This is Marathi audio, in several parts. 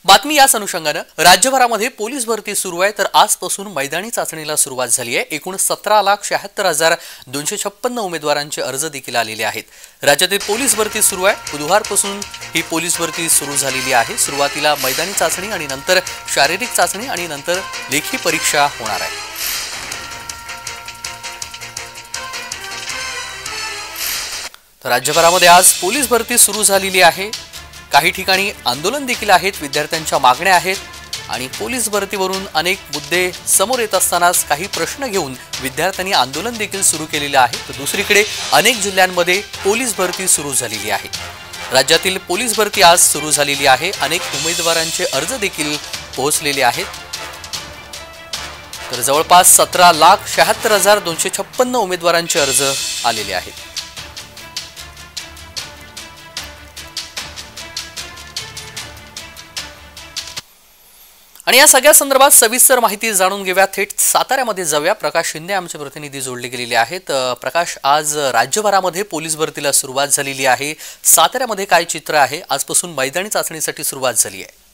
बातमी याच अनुषंगाने राज्यभरामध्ये पोलीस भरती सुरू आहे, तर आजपासून मैदानी चाचणीला सुरुवात झाली आहे। एकूण 17,76,256 उमेदवारांचे अर्ज देखील आलेले आहेत। राज्यातील पोलीस भरती सुरू आहे। बुधवारपासून ही पोलीस भरती सुरू झालेली आहे। सुरुवातीला मैदानी चाचणी आणि नंतर शारीरिक चाचणी आणि नंतर लेखी परीक्षा होणार आहे। तर राज्यभरामध्ये आज पोलीस भरती सुरू झालेली आहे। काही ठिकाणी आंदोलन देखील आहेत, विद्यार्थ्यांच्या मागण्या आहेत आणि पोलीस भरतीवरून अनेक मुद्दे समोर येत असतानाच काही प्रश्न घेऊन विद्यार्थ्यांनी आंदोलन देखील सुरू केलेले आहे। तर दुसरीकडे अनेक जिल्ह्यांमध्ये पोलीस भरती सुरू झालेली आहे। राज्यातील पोलीस भरती आज सुरू झालेली आहे। अनेक उमेदवारांचे अर्ज देखील पोहोचलेले आहेत। तर जवळपास 17,76,256 उमेदवारांचे अर्ज आलेले आहेत। आणि या सगळ्या संदर्भात सविस्तर माहिती जाणून घेऊया। थेट साताऱ्यामध्ये जाऊया। प्रकाश शिंदे आमचे प्रतिनिधी जोडले गेलेले आहेत। प्रकाश, आज राज्यभरामध्ये पोलीस भरतीला सुरुवात झालेली आहे। साताऱ्यामध्ये काय चित्र आहे? आजपासून मैदानी चाचणीसाठी सुरुवात झाली आहे।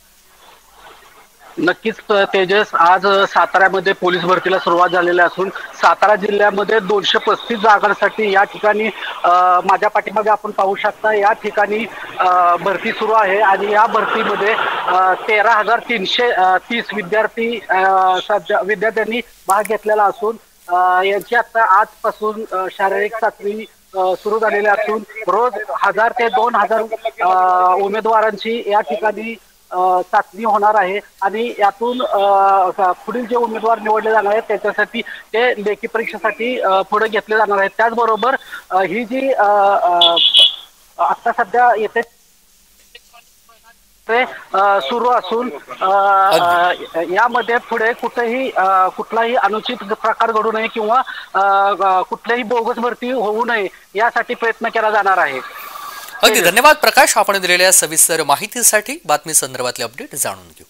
नक्कीच तेजस, आज साताऱ्यामध्ये पोलीस भरतीला सुरुवात झालेली असून सातारा जिल्ह्यामध्ये 235 जागांसाठी या ठिकाणी माझ्या पाठीमागे आपण पाहू शकता, या ठिकाणी भरती सुरू आहे आणि या भरतीमध्ये 13,330 विद्यार्थ्यांनी भाग घेतलेला असून यांची आता आजपासून शारीरिक चाचणी सुरू झालेली असून रोज 1000 ते 2000 उमेदवारांची या ठिकाणी चाचणी होणार आहे आणि यातून पुढील जे उमेदवार निवडले जाणार आहेत त्याच्यासाठी ते लेखी परीक्षेसाठी पुढे घेतले जाणार आहेत। त्याचबरोबर ही जी आता सध्या येथे सुरू असून यामध्ये पुढे कुठलाही अनुचित प्रकार घडू नये किंवा कुठल्याही बोगस भरती होऊ नये यासाठी प्रयत्न केला जाणार आहे। अगदी धन्यवाद प्रकाश, आपण दिलेल्या सविस्तर माहितीसाठी। बातमी संदर्भातले अपडेट जाणून घेऊ।